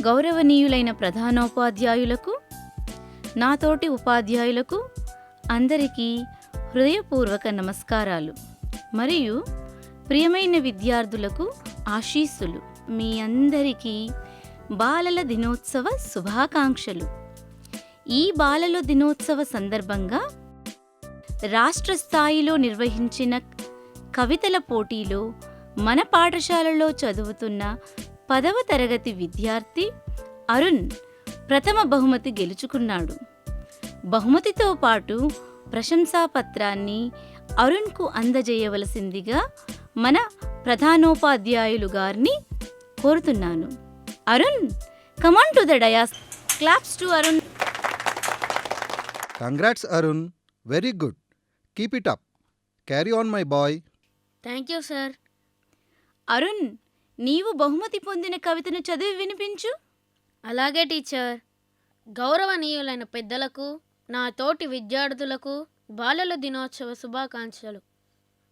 గౌరవనీయులైన ప్రధానోపాధ్యాయులకు, నాతోటి ఉపాధ్యాయులకు అందరికీ హృదయపూర్వక నమస్కారాలు మరియు ప్రియమైన విద్యార్థులకు ఆశీస్సులు. మీ అందరికీ బాలల దినోత్సవ శుభాకాంక్షలు. ఈ బాలల దినోత్సవ సందర్భంగా రాష్ట్ర స్థాయిలో నిర్వహించిన కవితల పోటీలో మన పాఠశాలలో చదువుతున్న 10వ తరగతి విద్యార్థి అరుణ్ ప్రథమ బహుమతి గెలుచుకున్నాడు. బహుమతితో పాటు ప్రశంసాపత్రాన్ని అరుణ్కు అందజేయవలసిందిగా మన ప్రధానోపాధ్యాయులు గారిని కోరుతున్నాను. Arun, come on to the dais. Claps to Arun. Congrats Arun, very good. Keep it up. Carry on my boy. Thank you sir. Arun, నీవు బహుమతి పొందిన కవితను చదివి వినిపించు. అలాగే టీచర్. గౌరవనీయులైన పెద్దలకు, నా తోటి విద్యార్థులకు బాలల దినోత్సవ శుభాకాంక్షలు.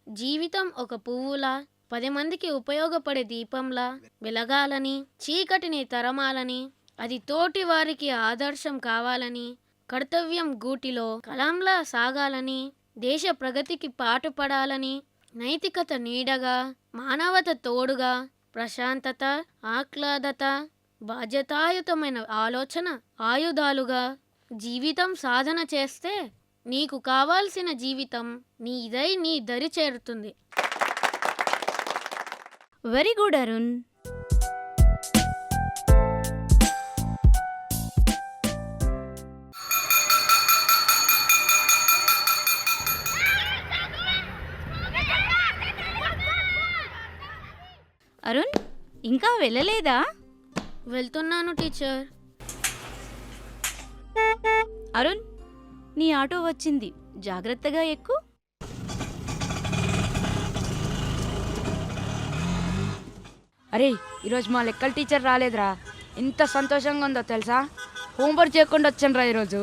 జీవితం ఒక పువ్వులా, 10 మందికి ఉపయోగపడే దీపంలా వెలగాలని, చీకటిని తరమాలని, అది తోటి వారికి ఆదర్శం కావాలని, కర్తవ్యం గూటిలో కలంలా సాగాలని, దేశ ప్రగతికి పాటుపడాలని, నైతికత నీడగా, మానవత తోడుగా, ప్రశాంతత, ఆహ్లాదత, బాధ్యతాయుతమైన ఆలోచన ఆయుధాలుగా జీవితం సాధన చేస్తే నీకు కావాల్సిన జీవితం నీదై నీ దరి చేరుతుంది. Very good Arun. అరుణ్, ఇంకా వెళ్ళలేదా? వెళ్తున్నాను టీచర్. అరుణ్, నీ ఆటో వచ్చింది, జాగ్రత్తగా ఎక్కు. అరే, ఈరోజు మా లెక్కల టీచర్ రాలేదురా. ఎంత సంతోషంగా ఉందో తెలుసా. హోంవర్క్ చేయకుండా వచ్చానురా ఈరోజు.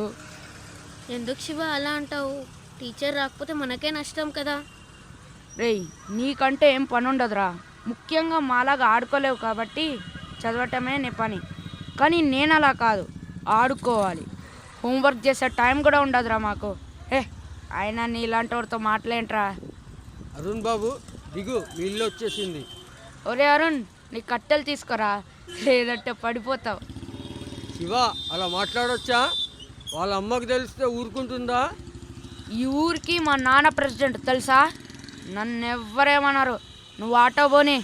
ఎందుకు శివ అలా అంటావు? టీచర్ రాకపోతే మనకే నష్టం కదా. రేయ్, నీకంటే ఏం పని ఉండదురా. ముఖ్యంగా మాలాగా ఆడుకోలేవు కాబట్టి చదవటమే నీ పని. కానీ నేను అలా కాదు, ఆడుకోవాలి. హోంవర్క్ చేసే టైం కూడా ఉండదురా మాకు. అయినా నీ ఇలాంటి వాడితో మాట్లాడేంట్రా. అరుణ్ బాబు దిగు, మీ ఇల్లు వచ్చేసింది. ఒరే అరుణ్, నీ కట్టెలు తీసుకురా, లేదంటే పడిపోతావు. శివ, అలా మాట్లాడొచ్చా? వాళ్ళ అమ్మకు తెలిస్తే ఊరుకుంటుందా? ఈ ఊరికి మా నాన్న ప్రెసిడెంట్ తెలుసా. నన్ను ఎవ్వరేమన్నారు. నువ్వు ఆటో పోనీ.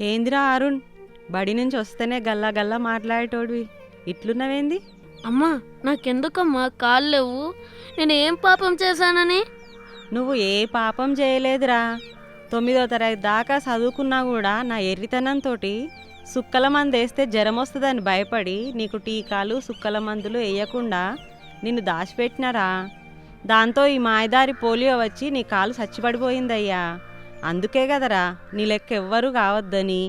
ఏందిరా అరుణ్, బడి నుంచి వస్తేనే గల్లా గల్లా మాట్లాడేటోడివి, ఇట్లున్నావేంది? అమ్మా, నాకెందుకమ్మా కాళ్ళు లేవు? నేను ఏం పాపం చేశానని? నువ్వు ఏ పాపం చేయలేదురా. 9వ తరగతి దాకా చదువుకున్నా కూడా నా ఎర్రితనంతో సుక్కల మందు వేస్తే జ్వరం వస్తుందని భయపడి నీకు టీకాలు సుక్కల మందులు వేయకుండా నిన్ను దాచిపెట్టినారా. దాంతో ఈ మాయదారి పోలియో వచ్చి నీ కాలు చచ్చిపడిపోయిందయ్యా. అందుకే కదరా నీ లెక్క ఎవ్వరూ కావద్దని,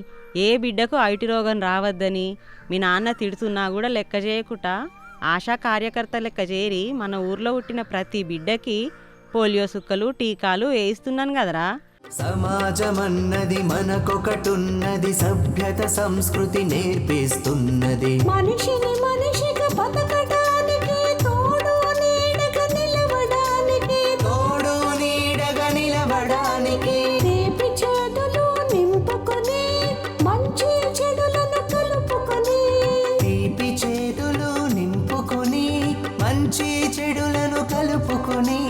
ఏ బిడ్డకు ఐటి రోగం రావద్దని మీ నాన్న తిడుతున్నా కూడా లెక్క చేయకుండా ఆశా కార్యకర్త లెక్క చేరి మన ఊర్లో పుట్టిన ప్రతి బిడ్డకి పోలియో సుక్కలు టీకాలు వేయిస్తున్నాను కదరా. సమాజమన్నది మనకొకటున్నది, సభ్యత సంస్కృతి నేర్పిస్తున్నది. మనిషిని మనిషిగా బతకడానికి, తోడు నీడగా నిలవడానికి, తోడు నీడగా నిలవడానికి, తీపి చేతులు నింపుకొని మంచి చెడులను కలుపుకొని, తీపి చేతులు నింపుకొని మంచి చెడులను కలుపుకొని,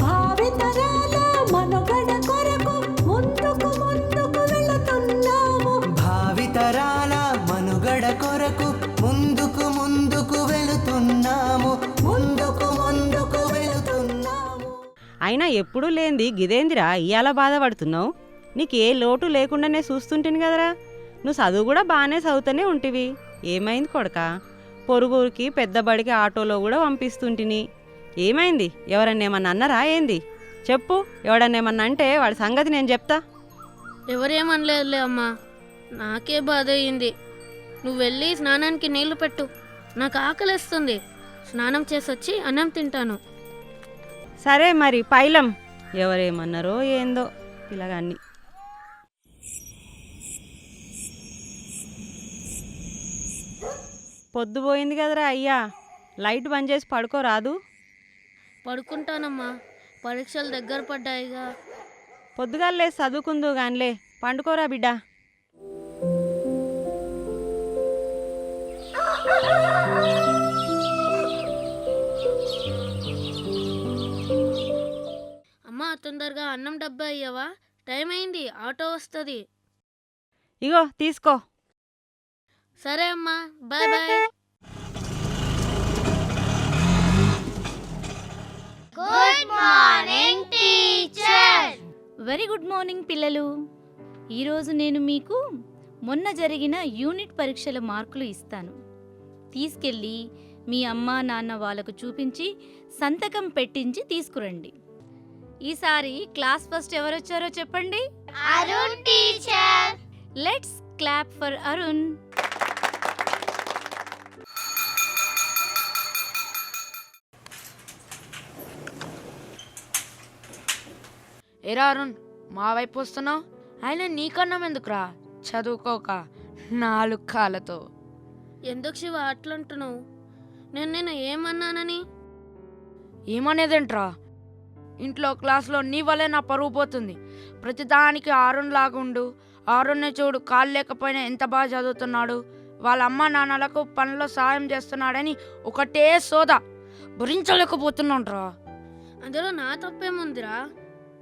భావితరాల మనుగడ కొరకు ముందుకు ముందుకు వెళుతున్నాము. భావితరాల మనుగడ కొరకు ముందుకు ముందుకు వెళుతున్నాము. ముందుకు ముందుకు వెళుతున్నాము. అయినా ఎప్పుడూ లేంది గిదేందిరా ఇయ్యాల బాధపడుతున్నావు? నీకు ఏ లోటు లేకుండానే చూస్తుంటిని కదరా. నువ్వు చదువు కూడా బాగానే చదువుతూనే ఉంటివి. ఏమైంది కొడక? పొరుగురికి పెద్ద బడికి ఆటోలో కూడా పంపిస్తుంటిని. ఏమైంది? ఎవరన్నా ఏమన్నా అన్నారా ఏంది? చెప్పు. ఎవడన్నా ఏమన్నా అంటే వాడి సంగతి నేను చెప్తా. ఎవరేమనలేదులే అమ్మా, నాకే బాధ అయ్యింది. నువ్వు వెళ్ళి స్నానానికి నీళ్లు పెట్టు, నాకు ఆకలిస్తుంది. స్నానం చేసొచ్చి అన్నం తింటాను. సరే మరి పైలం. ఎవరేమన్నారో ఏందో పిల్లగాన్ని. పొద్దుపోయింది కదరా అయ్యా, లైట్ బంద్ చేసి పడుకోరాదు? పడుకుంటానమ్మా, పరీక్షలు దగ్గర పడ్డాయిగా. పొద్దుగాలే చదువుకుందు గానిలే, పండుకోరా బిడ్డ. అమ్మా తొందరగా అన్నం డబ్బా అయ్యావా? టైం అయింది, ఆటో వస్తుంది. ఇగో తీసుకో. సరే అమ్మా, bye bye. Very good morning పిల్లలు. ఈరోజు నేను మీకు మొన్న జరిగిన యూనిట్ పరీక్షల మార్కులు ఇస్తాను. తీసుకెళ్ళి మీ అమ్మా నాన్న వాళ్ళకు చూపించి సంతకం పెట్టించి తీసుకురండి. ఈసారి క్లాస్ ఫస్ట్ ఎవరొచ్చారో చెప్పండి. Arun teacher. Let's clap for Arun. ఏరా అరుణ్, మా వైపు వస్తున్నావు? ఆయన నీకన్నం ఎందుకురా, చదువుకోక 4 కాళ్ళతో. ఎందుకు శివ అట్లంటున్నావు? నేను ఏమన్నానని? ఏమనేదేంట్రా? ఇంట్లో క్లాస్లో నీ వల్లే నా పరువు పోతుంది. ప్రతిదానికి అరుణ్ లాగుండు. అరుణ్ని చూడు, కాళ్ళు లేకపోయినా ఎంత బాగా చదువుతున్నాడు. వాళ్ళ అమ్మ నాన్నలకు పనిలో సాయం చేస్తున్నాడని ఒకటే సోదా. భరించలేకపోతున్నాడ్రా. అందులో నా తప్పేముందిరా?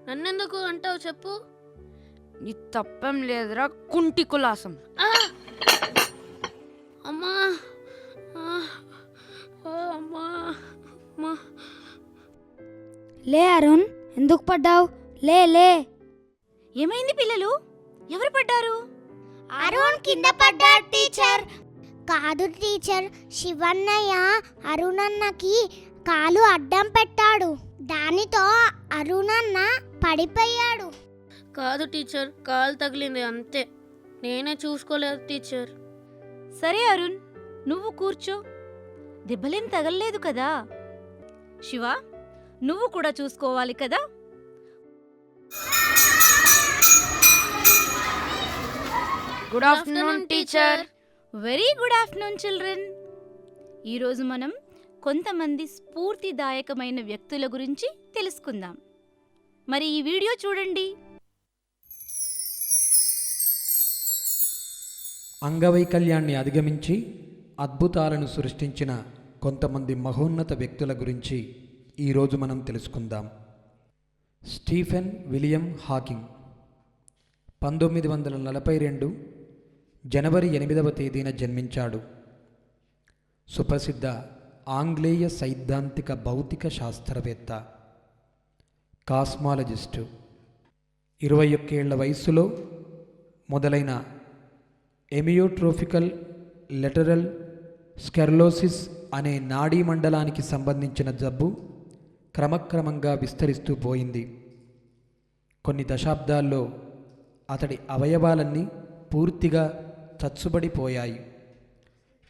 నన్నెందుకు అంటావు చెప్పు? నీ తప్పేం లేదురా, కుంటి కులాసం. అమ్మా అమ్మా. లే అరుణ్, ఎందుకు పడ్డావు? లే లే. ఏమైంది పిల్లలు? ఎవరు పడ్డారు? అరుణ్ కింద పడ్డాడు టీచర్. కాదు టీచర్, శివన్నయ్య అరుణన్నకి కాలు అడ్డం పెట్టాడు. దానితో అరుణన్న పడిపోయాడు. కాదు టీచర్, కాలు తగిలింది అంతే. నేనే చూసుకోలేదు టీచర్. సరే అరుణ్, నువ్వు కూర్చో. దెబ్బలేం తగలలేదు కదా? శివ, నువ్వు కూడా చూసుకోవాలి కదా? Good afternoon teacher. Very good afternoon children. ఈరోజు మనం కొంతమంది స్ఫూర్తిదాయకమైన వ్యక్తుల గురించి తెలుసుకుందాం. మరి ఈ వీడియో చూడండి. అంగవైకల్యాన్ని అధిగమించి అద్భుతాలను సృష్టించిన కొంతమంది మహోన్నత వ్యక్తుల గురించి ఈరోజు మనం తెలుసుకుందాం. స్టీఫెన్ విలియం హాకింగ్ 1942 జనవరి 8వ తేదీన జన్మించాడు. సుప్రసిద్ధ ఆంగ్లేయ సైద్ధాంతిక భౌతిక శాస్త్రవేత్త, కాస్మాలజిస్టు. 21 ఏళ్ల వయస్సులో మొదలైన ఎమియోట్రోఫికల్ లెటరల్ స్కెర్లోసిస్ అనే నాడీ మండలానికి సంబంధించిన జబ్బు క్రమక్రమంగా విస్తరిస్తూ పోయింది. కొన్ని దశాబ్దాల్లో అతడి అవయవాలన్నీ పూర్తిగా చచ్చుబడిపోయాయి.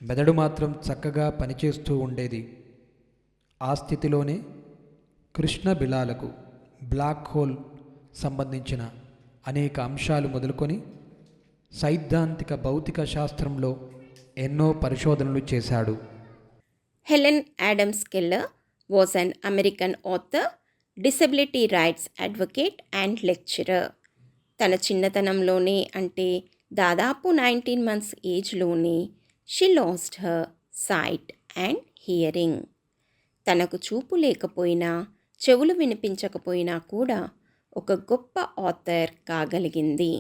మెదడు మాత్రం చక్కగా పనిచేస్తూ ఉండేది. ఆ స్థితిలోనే కృష్ణ బిలాలకు, బ్లాక్ హోల్ సంబంధించిన అనేక అంశాలు మొదలుకొని సైద్ధాంతిక భౌతిక శాస్త్రంలో ఎన్నో పరిశోధనలు చేశాడు. Helen Adams Keller was an American author, disability rights advocate and lecturer. తన చిన్నతనంలోనే, అంటే దాదాపు 19 months ఏజ్లోనే she lost her sight and hearing. తనకు చూపు లేకపోయినా, చెవులు వినిపించకపోయినా కూడా ఒక గొప్ప ఆథర్ కాగలిగింది.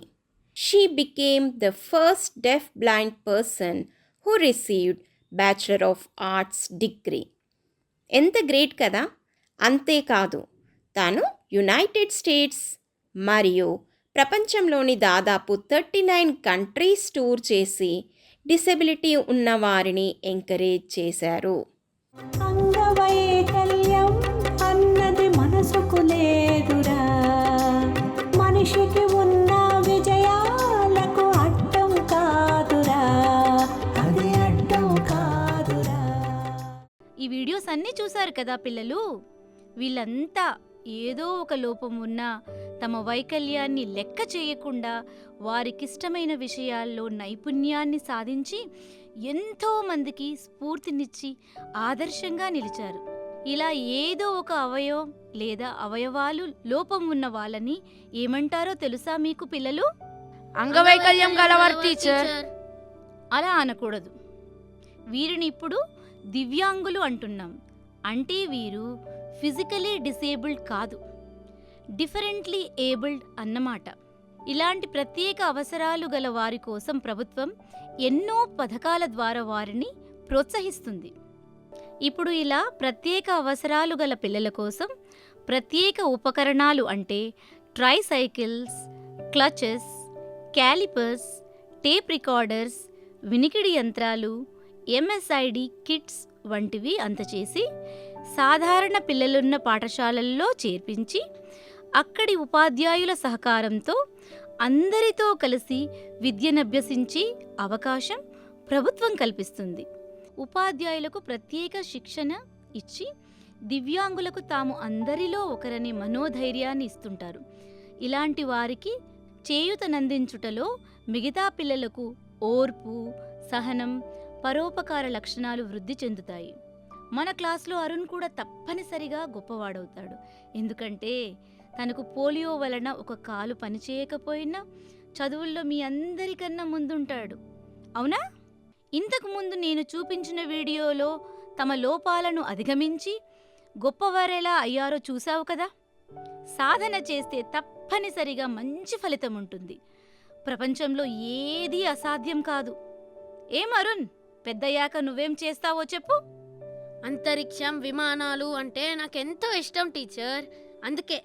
She became the first deaf blind person who received bachelor of arts degree. ఎంత గ్రేట్ కదా! అంతేకాదు, తాను యునైటెడ్ స్టేట్స్ మరియు ప్రపంచంలోని దాదాపు 39 కంట్రీస్ టూర్ చేసి డిసెబిలిటీ ఉన్న వారిని ఎంకరేజ్ చేశారు. అంగవైకల్యం చూశారు కదా పిల్లలు, వీళ్ళంతా ఏదో ఒక లోపం ఉన్నా తమ వైకల్యాన్ని లెక్క చేయకుండా వారికిష్టమైన విషయాల్లో నైపుణ్యాన్ని సాధించి ఎంతో మందికి స్ఫూర్తినిచ్చి ఆదర్శంగా నిలిచారు. ఇలా ఏదో ఒక అవయవం లేదా అవయవాలు లోపం ఉన్న వాళ్ళని ఏమంటారో తెలుసా మీకు పిల్లలు? అంగవైకల్యం గలవారు టీచర్. అలా అనకూడదు. వీరిని ఇప్పుడు దివ్యాంగులు అంటున్నాం. అంటే వీరు ఫిజికలీ డిసేబుల్డ్ కాదు, డిఫరెంట్లీ ఏబుల్డ్ అన్నమాట. ఇలాంటి ప్రత్యేక అవసరాలు గల వారి కోసం ప్రభుత్వం ఎన్నో పథకాల ద్వారా వారిని ప్రోత్సహిస్తుంది. ఇప్పుడు ఇలా ప్రత్యేక అవసరాలు గల పిల్లల కోసం ప్రత్యేక ఉపకరణాలు అంటే tricycles, clutches, callipers, tape recorders, వినికిడి యంత్రాలు, ఎంఎస్ఐడి కిట్స్ వంటివి అందచేసి సాధారణ పిల్లలున్న పాఠశాలల్లో చేర్పించి అక్కడి ఉపాధ్యాయుల సహకారంతో అందరితో కలిసి విద్యనభ్యసించే అవకాశం ప్రభుత్వం కల్పిస్తుంది. ఉపాధ్యాయులకు ప్రత్యేక శిక్షణ ఇచ్చి దివ్యాంగులకు తాము అందరిలో ఒకరనే మనోధైర్యాన్ని ఇస్తుంటారు. ఇలాంటి వారికి చేయూతనందించుటలో మిగతా పిల్లలకు ఓర్పు, సహనం, పరోపకార లక్షణాలు వృద్ధి చెందుతాయి. మన క్లాస్లో అరుణ్ కూడా తప్పనిసరిగా గొప్పవాడవుతాడు. ఎందుకంటే తనకు పోలియో వలన ఒక కాలు పనిచేయకపోయినా చదువుల్లో మీ అందరికన్నా ముందుంటాడు. అవునా? ఇంతకు ముందు నేను చూపించిన వీడియోలో తమ లోపాలను అధిగమించి గొప్పవారేలా అయ్యారో చూశావు కదా. సాధన చేస్తే తప్పనిసరిగా మంచి ఫలితం ఉంటుంది. ప్రపంచంలో ఏదీ అసాధ్యం కాదు. ఏం అరుణ్, పెద్దయ్యాక నువ్వేం చేస్తావో చెప్పు. అంతరిక్షం, విమానాలు అంటే నాకెంతో ఇష్టం టీచర్. అందుకే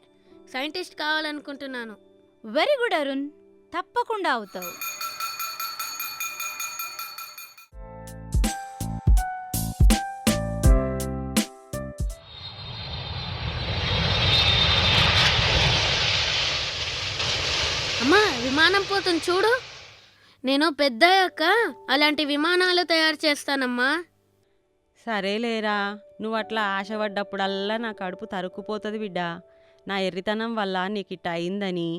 సైంటిస్ట్ కావాలనుకుంటున్నాను. వెరీ గుడ్ అరుణ్, తప్పకుండా అవుతావు. అమ్మా, విమానం పోతుంది చూడు. నేను పెద్దయ్యాక అలాంటి విమానాలు తయారు చేస్తానమ్మా. సరేలేరా, నువ్వు అట్లా ఆశపడ్డప్పుడల్లా నా కడుపు తరుక్కుపోతుంది బిడ్డా. నా ఎర్రితనం వల్ల నీకు ఇట్ట అయిందని.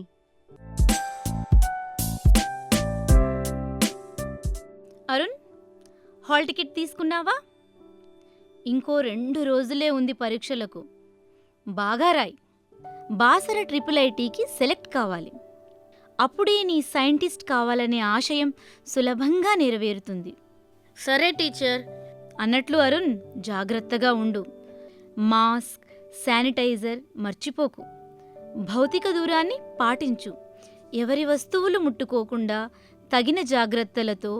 అరుణ్, హాల్ టికెట్ తీసుకున్నావా? ఇంకో 2 రోజులే ఉంది పరీక్షలకు. బాగా రాయి. బాసర IIITకి సెలెక్ట్ కావాలి. అప్పుడే నీ సైంటిస్ట్ కావాలనే ఆశయం సులభంగా నెరవేరుతుంది. సరే టీచర్. అన్నట్లు అరుణ్, జాగ్రత్తగా ఉండు. మాస్క్, శానిటైజర్ మర్చిపోకు. భౌతిక దూరాన్ని పాటించు. ఎవరి వస్తువులు ముట్టుకోకుండా తగిన జాగ్రత్తలతో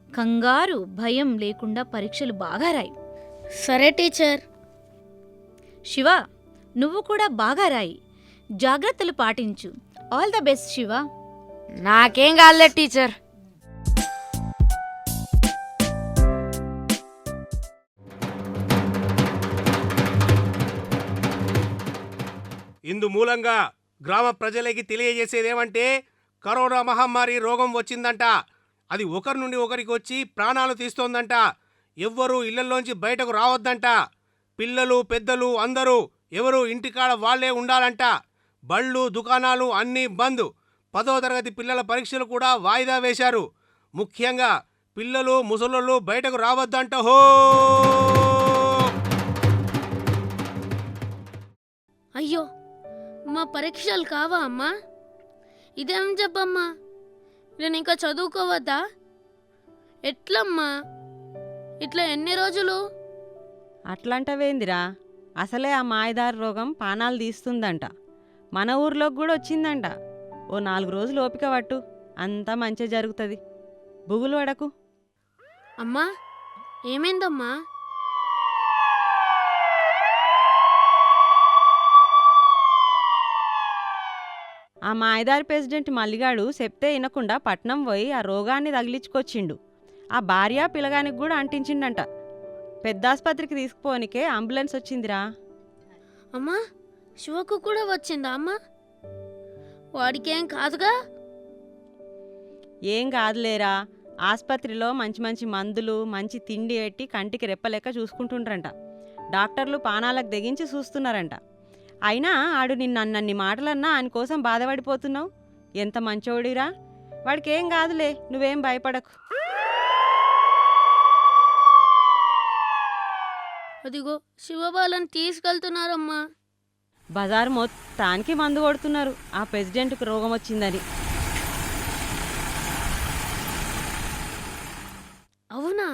కంగారు, భయం లేకుండా పరీక్షలు బాగా రాయి. సరే టీచర్. శివ, నువ్వు కూడా బాగా రాయి. జాగ్రత్తలు పాటించు. All the best Shiva. నాకేం కాదులే టీచర్. ఇందు మూలంగా గ్రామ ప్రజలకి తెలియజేసేదేమంటే కరోనా మహమ్మారి రోగం వచ్చిందంట. అది ఒకరి నుండి ఒకరికి వచ్చి ప్రాణాలు తీస్తోందంట. ఎవ్వరూ ఇళ్లలోంచి బయటకు రావద్దంట. పిల్లలు, పెద్దలు అందరూ ఎవరు ఇంటికాడ వాళ్లే ఉండాలంట. బళ్ళు, దుకాణాలు అన్నీ బంద్. 10వ తరగతి పిల్లల పరీక్షలు కూడా వాయిదా వేశారు. ముఖ్యంగా పిల్లలు, ముసలోళ్ళు బయటకు రావద్దంట. హో! అయ్యో, మా పరీక్షలు కావా అమ్మా? ఇదేం చెప్పమ్మా? నేను ఇంకా చదువుకోవద్దా? ఎట్లమ్మా? ఇట్లా ఎన్ని రోజులు? అట్లంటవేందిరా, అసలే ఆ మాయదారి రోగం పానాలు తీస్తుందంట. మన ఊర్లోకి కూడా వచ్చిందంట. ఓ 4 రోజులు ఓపిక పట్టు, అంతా మంచిగా జరుగుతుంది. బుగులు పడకు. అమ్మా, ఏమైందమ్మా? ఆ మాయదారి ప్రెసిడెంట్ మల్లిగాడు చెప్తే వినకుండా పట్నం పోయి ఆ రోగాన్ని తగిలించుకొచ్చిండు. ఆ భార్య పిల్లగానికి కూడా అంటించిండంట. పెద్ద ఆసుపత్రికి తీసుకుపోనికే అంబులెన్స్ వచ్చిందిరా. అమ్మా, శివకు కూడా వచ్చిందా అమ్మా? వాడికేం కాదుగా? ఏం కాదులేరా, ఆసుపత్రిలో మంచి మంచి మందులు, మంచి తిండి పెట్టి కంటికి రెప్పలెక్క చూసుకుంటుండ్రంట. డాక్టర్లు పానాలకు తెగించి చూస్తున్నారంట. అయినా ఆడు నిన్నన్ని మాటలన్నా ఆయన కోసం బాధపడిపోతున్నావు. ఎంత మంచోడిరా, వాడికేం కాదులే, నువ్వేం భయపడకు. అదిగో శివబాలని తీసుకెళ్తున్నారమ్మా. బజారు మొత్తానికి మందు కొడుతున్నారు ఆ ప్రెసిడెంట్కి రోగం వచ్చిందని. అవునా?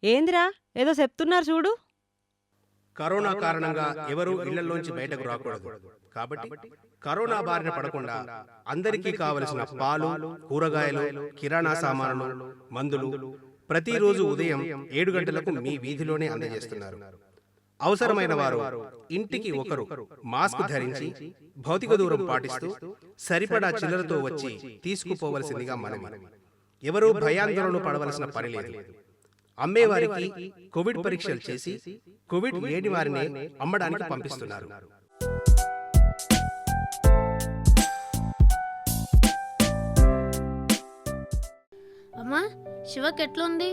ఏందిరా ఏదో చెప్తున్నారు చూడు. కరోనా కారణంగా ఎవరూ ఇళ్లలోంచి బయటకు రాకూడదు కాబట్టి కరోనా బారిన పడకుండా అందరికీ కావలసిన పాలు, కూరగాయలు, కిరాణా సామానులు, మందులు ప్రతిరోజు ఉదయం 7 గంటలకు మీ వీధిలోనే అందజేస్తున్నారు. అవసరమైన వారు ఇంటికి ఒకరు మాస్క్ ధరించి భౌతిక దూరం పాటిస్తూ సరిపడా చిల్లరతో వచ్చి తీసుకుపోవలసిందిగా మనవి. ఎవరూ భయాందోళన పడవలసిన పని లేదు. అమ్మేవారికి కోవిడ్ పరీక్షలు చేసి కోవిడ్ లేని వారిని అమ్మడానికి పంపిస్తున్నారు. అమ్మా, శివకి ఎట్లుంది?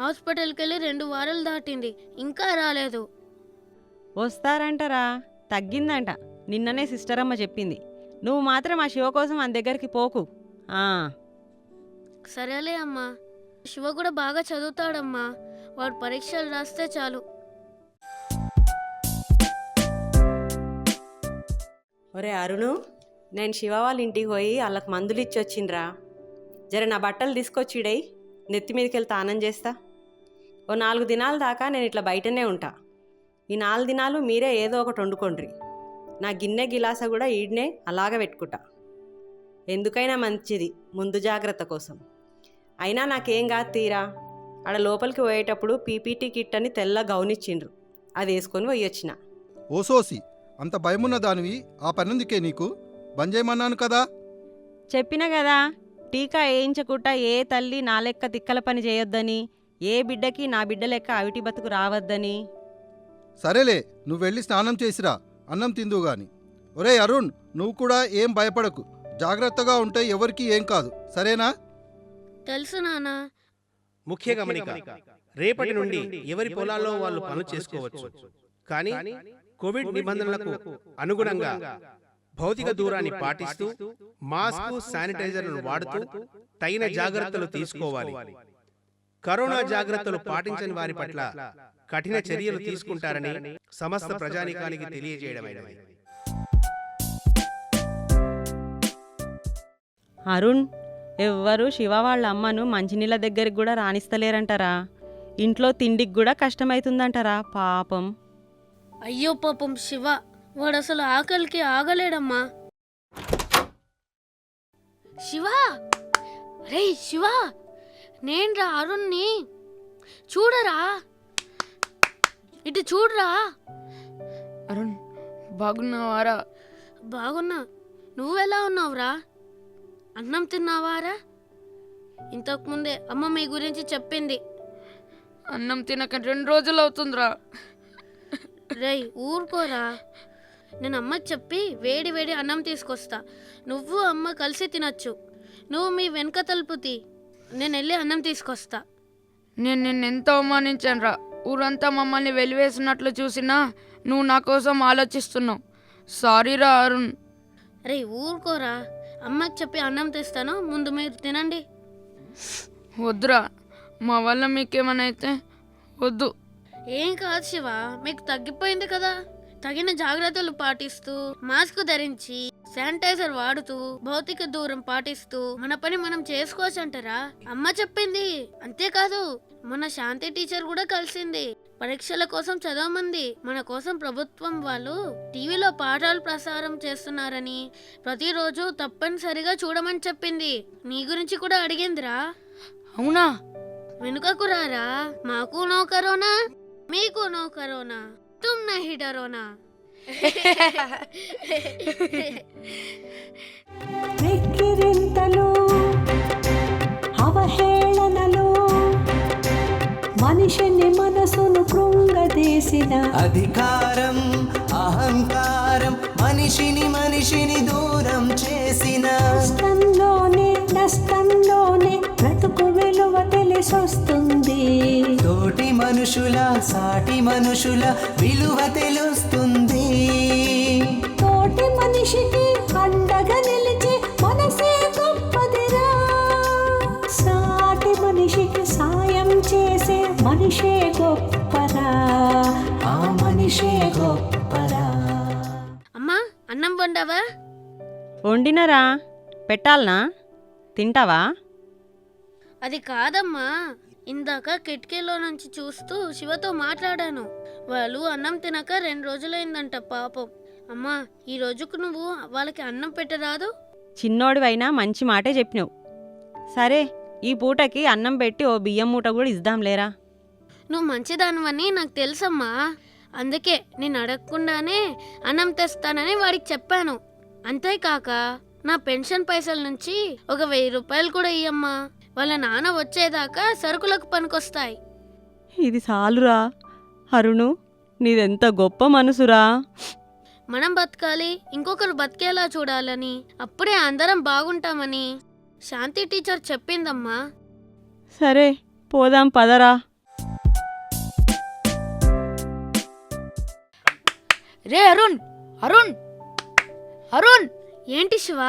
హాస్పిటల్కి వెళ్ళి 2 వారాలు దాటింది, ఇంకా రాలేదు. వస్తారంటరా, తగ్గిందంట. నిన్ననే సిస్టర్ అమ్మ చెప్పింది. నువ్వు మాత్రం ఆ శివ కోసం మన దగ్గరికి పోకు. సరేలే అమ్మా, శివ కూడా బాగా చదువుతాడమ్మా. వాడు పరీక్షలు రాస్తే చాలు. ఒరే అరుణు, నేను శివ వాళ్ళ ఇంటికి పోయి వాళ్ళకి మందులు ఇచ్చి వచ్చిండ్రా. జర నా బట్టలు తీసుకొచ్చిడై, నెత్తి మీదకి వెళ్ళి తానం చేస్తా. ఓ 4 దినాల దాకా నేను ఇట్లా బయటనే ఉంటా. ఈ 4 దినాలు మీరే ఏదో ఒకటి వండుకోండ్రి. నా గిన్నె గిలాస కూడా ఈడనే అలాగ పెట్టుకుంటా. ఎందుకైనా మంచిది, ముందు జాగ్రత్త కోసం. అయినా నాకేం కాదు తీరా. ఆడ లోపలికి పోయేటప్పుడు పీపీటీ కిట్ అని తెల్ల గౌనిచ్చిండ్రు, అది వేసుకొని పోయొచ్చిన. ఓసోసి, అంత భయమున్న దానివి ఆ పనందుకే నీకు బంజేయమన్నాను కదా. చెప్పిన కదా, టీకా వేయించకుండా ఏ తల్లి నా లెక్క తిక్కల పని చేయొద్దని, ఏ బిడ్డకి నా బిడ్డ లెక్క అవిటి బతుకు రావద్దని. సరేలే, నువ్వు వెళ్ళి స్నానం చేసిరా, అన్నం తిందువు గాని. ఒరే అరుణ్, నువ్వు కూడా ఏం భయపడకు, జాగ్రత్తగా ఉంటే ఎవరికి ఏం కాదు, సరేనా? తెలుసు నానా. ముఖ్య గమనిక, రేపటి నుండి ఎవరి పొలాల్లో వాళ్ళు పనులు చేసుకోవచ్చు. కానీ కోవిడ్ నిబంధనలకు అనుగుణంగా భౌతిక దూరాన్ని పాటిస్తూ మాస్క్, శానిటైజర్లను వాడుతూ తగిన జాగ్రత్తలు తీసుకోవాలి. కరోనా జాగ్రత్తలు పాటించని వారి పట్ల కఠిన చర్యలు తీసుకుంటారని సమస్త ప్రజానీకానికి తెలియజేయడమైనది. అరుణ్, ఎవ్వరూ శివ వాళ్ళ అమ్మను మంచినీళ్ళ దగ్గరికి కూడా రాణిస్తలేరంటారా. ఇంట్లో తిండికి కూడా కష్టమవుతుందంటారా పాపం. అయ్యో పాపం శివ, వాడు అసలు ఆకలికి ఆగలేడమ్మా. శివ, రే శివ, నేనురా అరుణ్ని, చూడరా, ఇటు చూడరా. అరుణ్, బాగున్నావారా? బాగున్నా, నువ్వెలా ఉన్నావురా? అన్నం తిన్నావారా? ఇంతకుముందే అమ్మ మీ గురించి చెప్పింది. అన్నం తినక 2 రోజులు అవుతుందిరా. రేయ్ ఊరుకోరా, నేను అమ్మకి చెప్పి వేడి వేడి అన్నం తీసుకొస్తా, నువ్వు అమ్మ కలిసి తినచ్చు. నువ్వు మీ వెనక తలుపు తీ, నేను వెళ్ళి అన్నం తీసుకొస్తా. నేను నిన్నెంతో అవమానించానురా. ఊరంతా మమ్మల్ని వెలివేసినట్లు చూసినా నువ్వు నా కోసం ఆలోచిస్తున్నావు. సారీరా అరుణ్. రే ఊరుకోరా, అమ్మకి చెప్పి అన్నం తెస్తాను, ముందు మీరు తినండి. వద్దురా, మా వల్ల మీకేమైనా అయితే వద్దు. ఏం కాదు శివ, మీకు తగ్గిపోయింది కదా. తగిన జాగ్రత్తలు పాటిస్తూ, మాస్క్ ధరించి, శానిటైజర్ వాడుతూ, భౌతిక దూరం పాటిస్తూ మన పని మనం చేసుకోవచ్చు అంటారా. అమ్మ చెప్పింది. అంతేకాదు మన శాంతి టీచర్ కూడా కలిసింది. పరీక్షల కోసం చదవమంది. మన కోసం ప్రభుత్వం వాళ్ళు టీవీలో పాఠాలు ప్రసారం చేస్తున్నారని ప్రతిరోజు తప్పనిసరిగా చూడమని చెప్పింది. నీ గురించి కూడా అడిగిందిరా. అవునా? వెనుకకు రారా. మాకు నో కరోనా, మీకు నో కరోనా, తుమ్ నహీ డరోనా. వెక్కిరింతలు, అవహేళనలు, మనిషిని మనసును కృంగదీసిన అధికారం, అహంకారం మనిషిని దూరం చేసిన నష్టంలోనే బ్రతుకు విలువ తెలిసి కలిసొస్తుంది. తోటి మనుషుల సాటి మనుషుల విలువ తెలుస్తుంది. తోటి మనిషికి అండగా నిలిచి మనసే గొప్పదిరా. సాటి మనిషికి సాయం చేసే మనిషే గొప్పరా. ఆ మనిషే గొప్పరా. అమ్మా, అన్నం వండావా? వండినరా, పెట్టాలనా? తింటావా? అది కాదమ్మా, ఇందాక కిటికీలో నుంచి చూస్తూ శివతో మాట్లాడాను. వాళ్ళు అన్నం తినక 2 రోజులైందంట పాపం. అమ్మా, ఈ రోజుకు నువ్వు వాళ్ళకి అన్నం పెట్టరాదు? చిన్నోడివైనా మంచి మాటే చెప్పినావు. సరే, ఈ పూటకి అన్నం పెట్టి ఓ బియ్యం మూట కూడా ఇద్దాంలేరా. నువ్వు మంచిదానివని నాకు తెలుసమ్మా. అందుకే నేను అడగకుండానే అన్నం తెస్తానని వాడికి చెప్పాను. అంతేకాక నా పెన్షన్ పైసల నుంచి ఒక 1000 రూపాయలు కూడా ఇయ్యమ్మా. వాళ్ళ నాన్న వచ్చేదాకా సరుకులకు పనికొస్తాయి. ఇది చాలురా. అరుణు, నీదెంత గొప్ప మనసురా. మనం బతకాలి, ఇంకొకరు బతికేలా చూడాలని, అప్పుడే అందరం బాగుంటామని శాంతి టీచర్ చెప్పిందమ్మా. సరే, పోదాం పదరా. రే అరుణ్, అరుణ్, అరుణ్! ఏంటి శివ?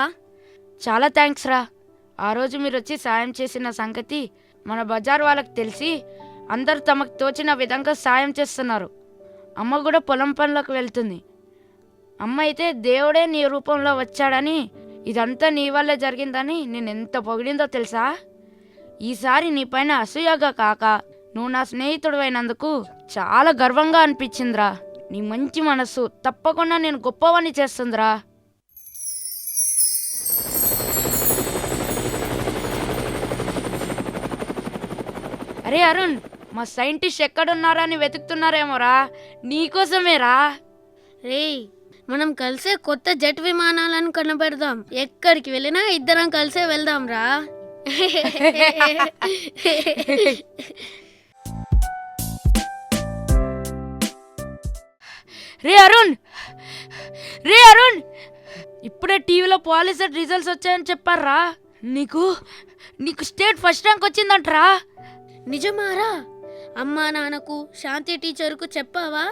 చాలా థ్యాంక్స్ రా. ఆ రోజు మీరు వచ్చి సాయం చేసిన సంగతి మన బజార్ వాళ్ళకి తెలిసి అందరూ తమకు తోచిన విధంగా సాయం చేస్తున్నారు. అమ్మ కూడా పొలం పనులకు వెళ్తుంది. అమ్మ అయితే దేవుడే నీ రూపంలో వచ్చాడని, ఇదంతా నీ వల్లే జరిగిందని నేను ఎంత పొగిడిందో తెలుసా? ఈసారి నీ పైన అసూయగా కాక నువ్వు నా స్నేహితుడు అయినందుకు చాలా గర్వంగా అనిపించిందిరా. నీ మంచి మనసు తప్పకుండా నేను గొప్పవని చేస్తుందిరా. అరే అరుణ్, మా సైంటిస్ట్ ఎక్కడున్నారని వెతుకుతున్నారేమోరా. నీకోసమేరా. రేయ్, మనం కలిసే కొత్త జెట్ విమానాలను కనబెడదాం. ఎక్కడికి వెళ్ళినా ఇద్దరం కలిసే వెళ్దాం రా. రే అరుణ్, రే అరుణ్! ఇప్పుడే టీవీలో పాలిసెట్ రిజల్ట్స్ వచ్చాయని చెప్పారా. నీకు స్టేట్ ఫస్ట్ ర్యాంక్ వచ్చిందంటరా. నిజమారా? అమ్మా నాన్నకు శాంతి టీచర్కు చెప్పావా?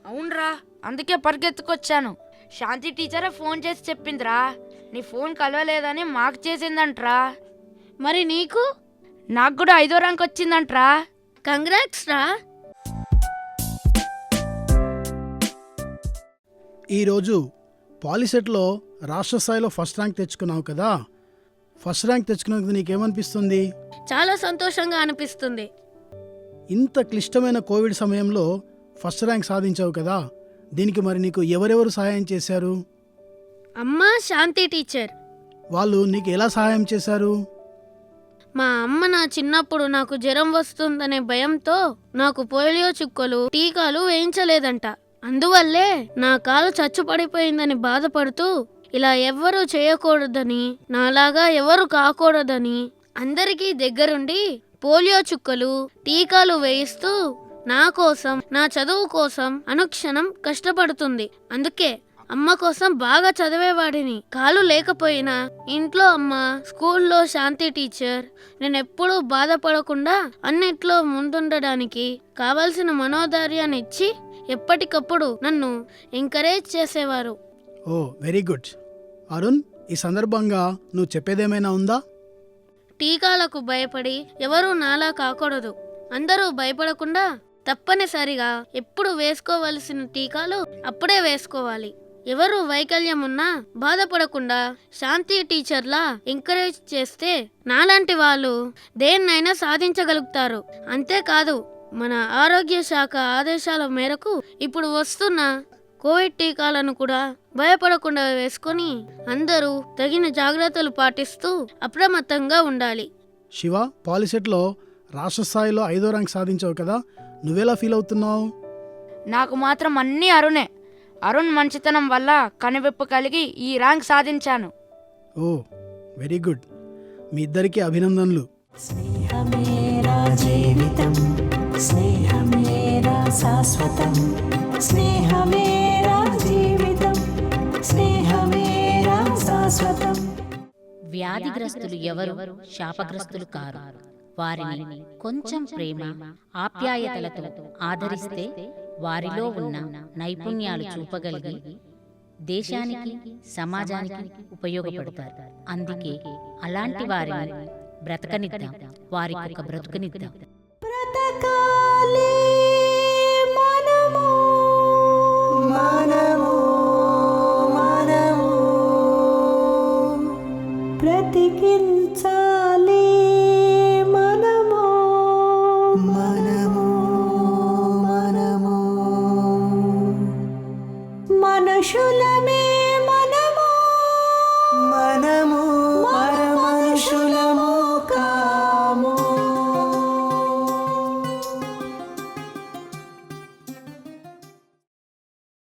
అవునరా, అందుకే పరిగెత్తుకొచ్చాను. శాంతి టీచరే ఫోన్ చేసి చెప్పిందిరా. నీ ఫోన్ కలవలేదని మాకు చేసిందంట్రా. మరి నీకు? నాకు కూడా 5వ ర్యాంక్ వచ్చిందంట్రా. కంగ్రాట్స్ రా. ఈరోజు పాలిసెట్లో రాష్ట్ర స్థాయిలో ఫస్ట్ ర్యాంక్ తెచ్చుకున్నావు కదా. ఫస్ట్ ర్యాంక్ తెచ్చుకున్నందుకు నీకేమనిపిస్తుంది? చాలా సంతోషంగా అనిపిస్తుంది. ఇంత క్లిష్టమైన కోవిడ్ సమయంలో ఫస్ట్ ర్యాంక్ సాధించావు కదా, దీనికి మరి నీకు ఎవరెవరు సహాయం చేశారు? అమ్మా, శాంతి టీచర్. వాళ్ళు నీకు ఎలా సహాయం చేశారు? మా అమ్మ నా చిన్నప్పుడు నాకు జ్వరం వస్తుందనే భయంతో నాకు పోలియో చుక్కలు, టీకాలు వేయించలేదంట. అందువల్లే నా కాలు చచ్చుపడిపోయిందని బాధపడుతూ ఇలా ఎవ్వరూ చేయకూడదని, నాలాగా ఎవరు కాకూడదని అందరికీ దగ్గరుండి పోలియో చుక్కలు, టీకాలు వేయిస్తూ నా కోసం, నా చదువు కోసం అనుక్షణం కష్టపడుతుంది. అందుకే అమ్మ కోసం బాగా చదివేవాడిని. కాలు లేకపోయినా ఇంట్లో అమ్మ, స్కూల్లో శాంతి టీచర్ నేనెప్పుడూ బాధపడకుండా అన్నిట్లో ముందుండడానికి కావలసిన మనోధైర్యాన్ని ఇచ్చి ఎప్పటికప్పుడు నన్ను ఎంకరేజ్ చేసేవారు. ఓ, వెరీ గుడ్. అరుణ్, ఈ సందర్భంగా నువ్వు చెప్పేదేమైనా ఉందా? టీకాలకు భయపడి ఎవరూ నాలా కాకూడదు. అందరూ భయపడకుండా తప్పనిసరిగా ఎప్పుడు వేసుకోవలసిన టీకాలు అప్పుడే వేసుకోవాలి. ఎవరు వైకల్యం ఉన్నా బాధపడకుండా శాంతి టీచర్లా ఎంకరేజ్ చేస్తే నాలాంటి వాళ్ళు దేన్నైనా సాధించగలుగుతారు. అంతేకాదు, మన ఆరోగ్య శాఖ ఆదేశాల మేరకు ఇప్పుడు వస్తున్న కోవిడ్ టీకాలను కూడా భయపడకుండా వేసుకొని అందరూ తగిన జాగ్రత్తలు పాటిస్తూ అప్రమత్తంగా ఉండాలి. శివ, పాలిసెట్లో రాష్ట్ర స్థాయిలో 5వ ర్యాంక్ సాధించావు కదా, నువ్వెలా ఫీల్ అవుతున్నావు? నాకు మాత్రం అన్నీ అరుణే. అరుణ్ మంచితనం వల్ల కనువిప్పు కలిగి ఈ ర్యాంక్ సాధించాను. ఓ, వెరీ గుడ్. మీ ఇద్దరికీ అభినందనలు. స్నేహమేరా జీవితం, స్నేహమేరా శాశ్వతం, స్నేహమేరా జీవితం, స్నేహమేరా శాశ్వతం. వ్యాధిగ్రస్తులు ఎవరు శాపగ్రస్తులు కారు. వారిని కొంచెం ప్రేమ ఆప్యాయతలతో ఆదరిస్తే వారిలో ఉన్న నైపుణ్యాలు చూపగలిగి దేశానికి సమాజానికి ఉపయోగపడతారు. అందుకే అలాంటి వారిని బ్రతకనిద్దాం, వారికి ఒక బ్రతుకునిద్దాం. బ్రతకాలి మనము మనము మనము బ్రతికించాలి మనము మనము మనము మనుషుల